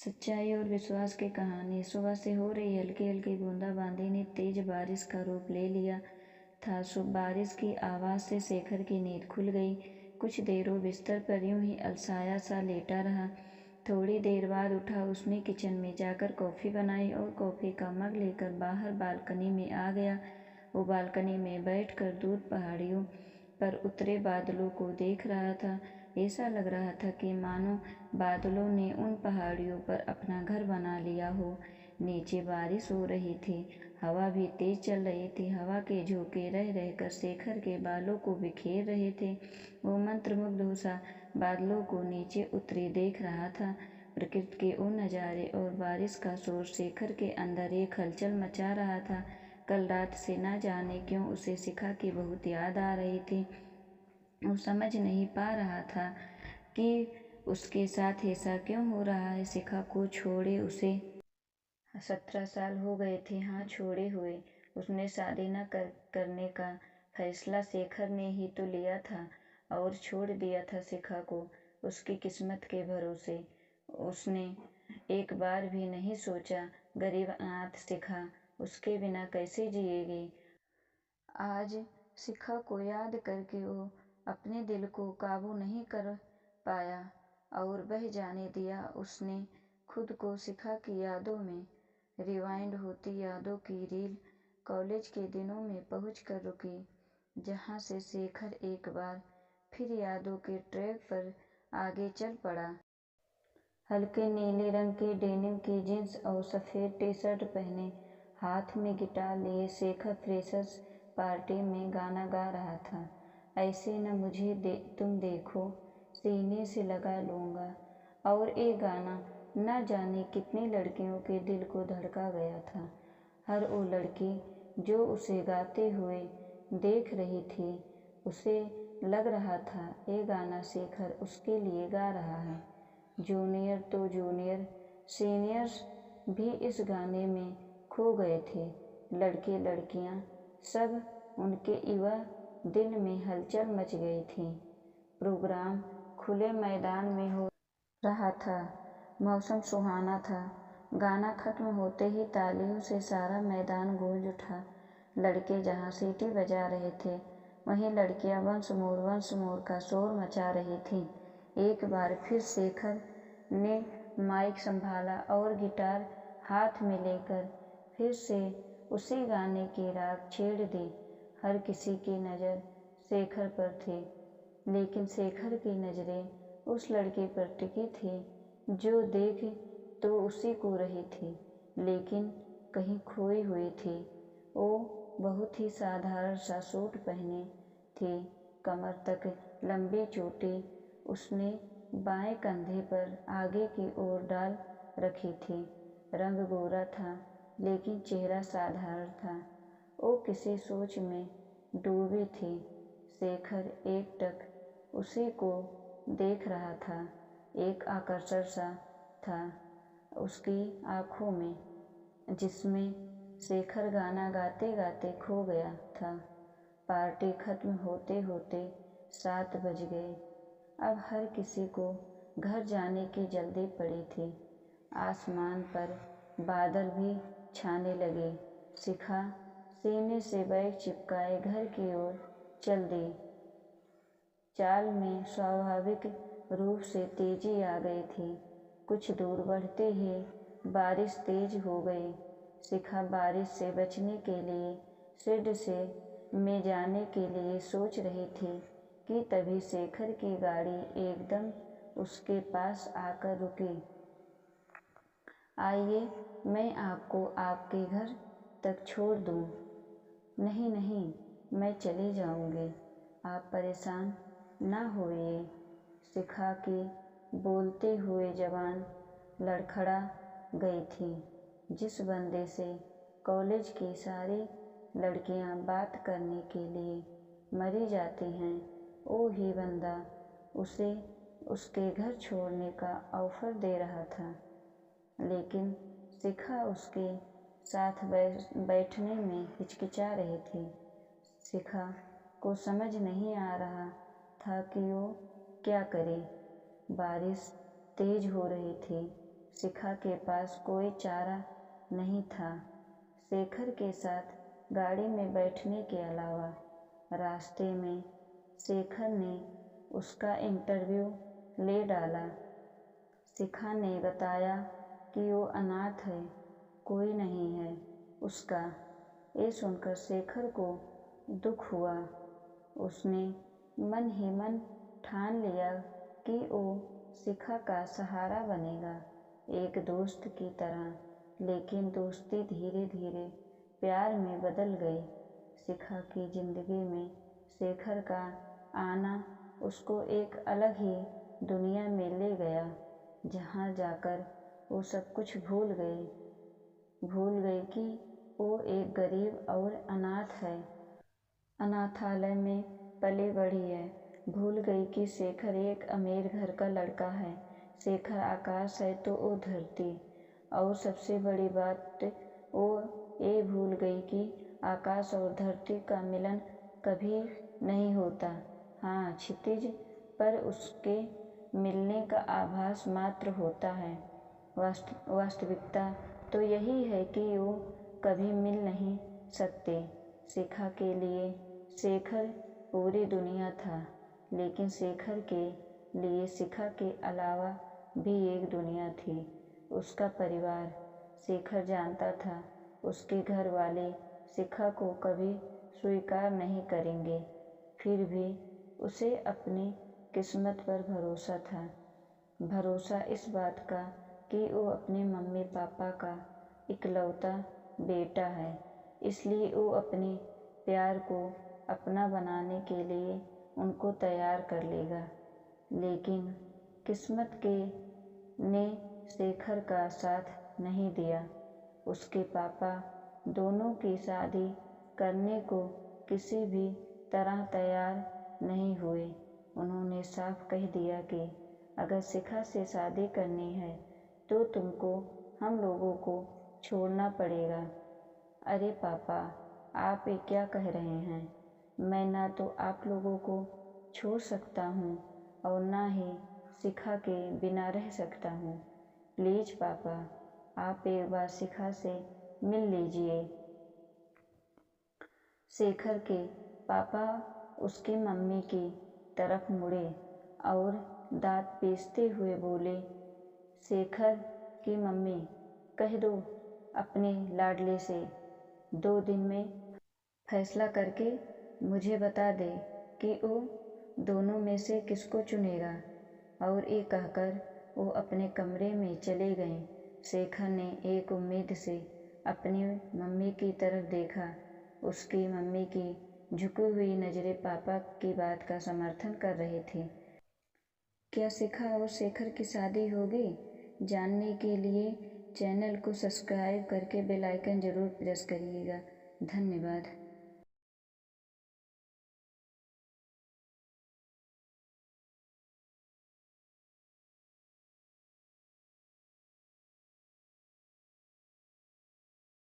सच्चाई और विश्वास की कहानी। सुबह से हो रही हल्की हल्की बूंदाबांदी ने तेज बारिश का रूप ले लिया था। बारिश की आवाज़ से शेखर की नींद खुल गई। कुछ देर वो बिस्तर पर यूं ही अलसाया सा लेटा रहा। थोड़ी देर बाद उठा। उसने किचन में जाकर कॉफ़ी बनाई और कॉफ़ी का मग लेकर बाहर बालकनी में आ गया। वो बालकनी में बैठकर दूर पहाड़ियों पर उतरे बादलों को देख रहा था। ऐसा लग रहा था कि मानो बादलों ने उन पहाड़ियों पर अपना घर बना लिया हो। नीचे बारिश हो रही थी, हवा भी तेज चल रही थी। हवा के झोंके रह रहकर शेखर के बालों को बिखेर रहे थे। वो मंत्रमुग्ध सा बादलों को नीचे उतरे देख रहा था। प्रकृति के वो नज़ारे और बारिश का शोर शेखर के अंदर एक हलचल मचा रहा था। कल रात से न जाने क्यों उसे शिखा की बहुत याद आ रही थी। वो समझ नहीं पा रहा था कि उसके साथ ऐसा क्यों हो रहा है। शिखा को छोड़े उसे 17 साल हो गए थे। हाँ, छोड़े हुए। उसने शादी न करने का फैसला शेखर ने ही तो लिया था और छोड़ दिया था शिखा को उसकी किस्मत के भरोसे। उसने एक बार भी नहीं सोचा गरीब अनाथ शिखा उसके बिना कैसे जिएगी। आज शिखा को याद करके वो अपने दिल को काबू नहीं कर पाया और बह जाने दिया। उसने खुद को शिखा की यादों में रिवाइंड होती यादों की रील कॉलेज के दिनों में पहुंचकर रुकी, जहां से शेखर एक बार फिर यादों के ट्रैक पर आगे चल पड़ा। हल्के नीले रंग के डेनिम की जींस और सफ़ेद टी शर्ट पहने, हाथ में गिटार लिए शेखर फ्रेशर्स पार्टी में गाना गा रहा था। ऐसे न मुझे तुम देखो, सीने से लगा लूँगा। और ये गाना न जाने कितनी लड़कियों के दिल को धड़का गया था। हर वो लड़की जो उसे गाते हुए देख रही थी, उसे लग रहा था ये गाना शेखर उसके लिए गा रहा है। जूनियर तो जूनियर, सीनियर्स भी इस गाने में खो गए थे। लड़के लड़कियां सब उनके युवा दिल में हलचल मच गई थी। प्रोग्राम खुले मैदान में हो रहा था। मौसम सुहाना था। गाना खत्म होते ही तालियों से सारा मैदान गूंज उठा। लड़के जहां सीटी बजा रहे थे, वहीं लड़कियां वंस मोर का शोर मचा रही थीं। एक बार फिर शेखर ने माइक संभाला और गिटार हाथ में लेकर फिर से उसी गाने की राग छेड़ दी। हर किसी की नज़र शेखर पर थी, लेकिन शेखर की नज़रें उस लड़की पर टिकी थी जो देख तो उसी को रही थी, लेकिन कहीं खोई हुई थी। वो बहुत ही साधारण सा सूट पहने थी, कमर तक लंबी चोटी उसने बाएं कंधे पर आगे की ओर डाल रखी थी। रंग गोरा था, लेकिन चेहरा साधारण था। वो किसी सोच में डूबी थी। शेखर एकटक उसी को देख रहा था। एक आकर्षण सा था उसकी आंखों में, जिसमें शेखर गाना गाते गाते खो गया था। पार्टी खत्म होते होते 7 बज गए। अब हर किसी को घर जाने की जल्दी पड़ी थी। आसमान पर बादल भी छाने लगे। शिखा सीने से बैग चिपकाए घर की ओर चल दी। चाल में स्वाभाविक रूप से तेजी आ गई थी। कुछ दूर बढ़ते ही बारिश तेज हो गई। शिखा बारिश से बचने के लिए शेड से में जाने के लिए सोच रही थी कि तभी शेखर की गाड़ी एकदम उसके पास आकर रुकी। आइए, मैं आपको आपके घर तक छोड़ दूं। नहीं नहीं, मैं चली जाऊंगी, आप परेशान ना होइए। शिखा की बोलते हुए जबान लड़खड़ा गई थी। जिस बंदे से कॉलेज की सारी लड़कियां बात करने के लिए मरी जाती हैं, वो ही बंदा उसे उसके घर छोड़ने का ऑफर दे रहा था। लेकिन शिखा उसके साथ बैठने में हिचकिचा रही थी। शिखा को समझ नहीं आ रहा था कि वो क्या करे। बारिश तेज हो रही थी। शिखा के पास कोई चारा नहीं था शेखर के साथ गाड़ी में बैठने के अलावा। रास्ते में शेखर ने उसका इंटरव्यू ले डाला। शिखा ने बताया कि वो अनाथ है, कोई नहीं है उसका। ये सुनकर शेखर को दुख हुआ। उसने मन ही मन ठान लिया कि वो शिखा का सहारा बनेगा, एक दोस्त की तरह। लेकिन दोस्ती धीरे धीरे प्यार में बदल गई। शिखा की जिंदगी में शेखर का आना उसको एक अलग ही दुनिया में ले गया, जहाँ जाकर वो सब कुछ भूल गई कि वो एक गरीब और अनाथ है, अनाथालय में पली बढ़ी है। भूल गई कि शेखर एक अमीर घर का लड़का है। शेखर आकाश है तो वो धरती। और सबसे बड़ी बात, वो ये भूल गई कि आकाश और धरती का मिलन कभी नहीं होता। हाँ, क्षितिज पर उसके मिलने का आभास मात्र होता है। वास्तविकता तो यही है कि वो कभी मिल नहीं सकते। शिखा के लिए शेखर पूरी दुनिया था, लेकिन शेखर के लिए शिखा के अलावा भी एक दुनिया थी, उसका परिवार। शेखर जानता था उसके घर वाले शिखा को कभी स्वीकार नहीं करेंगे, फिर भी उसे अपनी किस्मत पर भरोसा था। भरोसा इस बात का कि वो अपने मम्मी पापा का इकलौता बेटा है, इसलिए वो अपने प्यार को अपना बनाने के लिए उनको तैयार कर लेगा। लेकिन किस्मत ने शेखर का साथ नहीं दिया। उसके पापा दोनों की शादी करने को किसी भी तरह तैयार नहीं हुए। उन्होंने साफ कह दिया कि अगर शिखा से शादी करनी है तो तुमको हम लोगों को छोड़ना पड़ेगा। अरे पापा, आप ये क्या कह रहे हैं? मैं ना तो आप लोगों को छोड़ सकता हूँ और ना ही शिखा के बिना रह सकता हूँ। प्लीज़ पापा, आप एक बार शिखा से मिल लीजिए। शेखर के पापा उसकी मम्मी की तरफ मुड़े और दांत पीसते हुए बोले, शेखर की मम्मी, कह दो अपने लाडले से 2 दिन में फैसला करके मुझे बता दे कि वो दोनों में से किसको चुनेगा। और ये कहकर वो अपने कमरे में चले गए। शेखर ने एक उम्मीद से अपनी मम्मी की तरफ देखा। उसकी मम्मी की झुकी हुई नज़रें पापा की बात का समर्थन कर रही थी। क्या शिखा और शेखर की शादी होगी? जानने के लिए चैनल को सब्सक्राइब करके बेल आइकन ज़रूर प्रेस करिएगा। धन्यवाद।